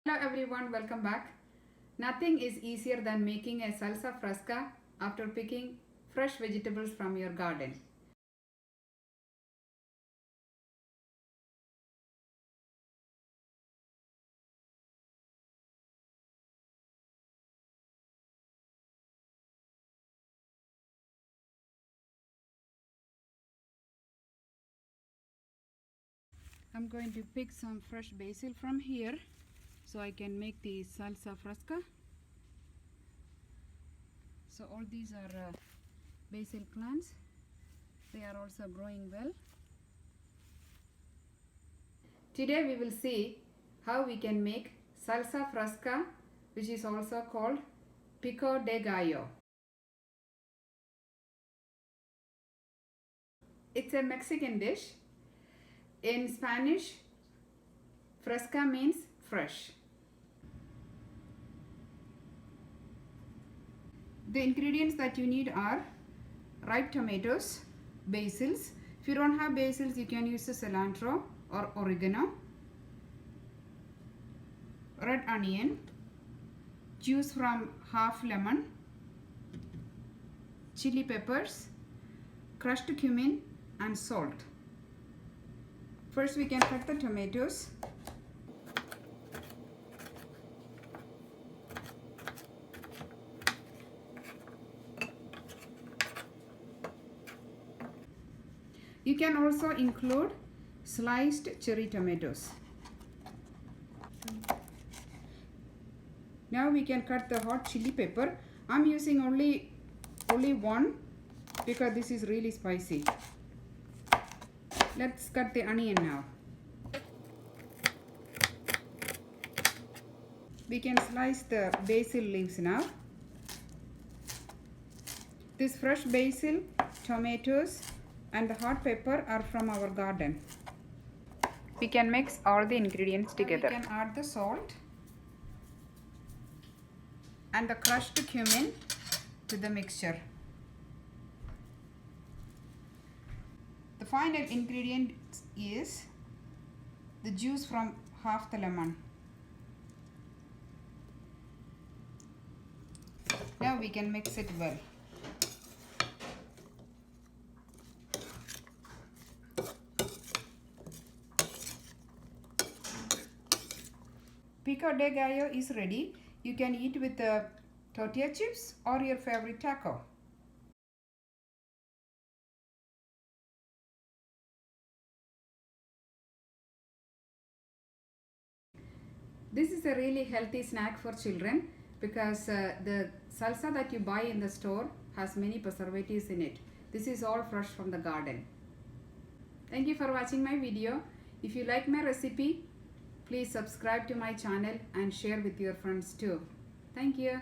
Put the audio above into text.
Hello everyone, welcome back. Nothing is easier than making a salsa fresca after picking fresh vegetables from your garden. I'm going to pick some fresh basil from here so I can make the salsa fresca. So all these are basil plants. They are also growing well. Today we will see how we can make salsa fresca, which is also called pico de gallo. It's a Mexican dish. In Spanish, fresca means fresh. The ingredients that you need are ripe tomatoes, basils. If you don't have basils, you can use the cilantro or oregano, red onion, juice from half lemon, chili peppers, crushed cumin and salt. First we can cut the tomatoes. You can also include sliced cherry tomatoes. Now we can cut the hot chili pepper. I'm using only one because this is really spicy. Let's cut the onion now. We can slice the basil leaves now. This fresh basil, tomatoes and the hot pepper are from our garden. We can mix all the ingredients together. We can add the salt and the crushed cumin to the mixture. The final ingredient is the juice from half the lemon. Now we can mix it well. Pico de gallo is ready. You can eat with the tortilla chips or your favorite taco. This is a really healthy snack for children because the salsa that you buy in the store has many preservatives in it. This is all fresh from the garden. Thank you for watching my video. If you like my recipe, please subscribe to my channel and share with your friends too. Thank you.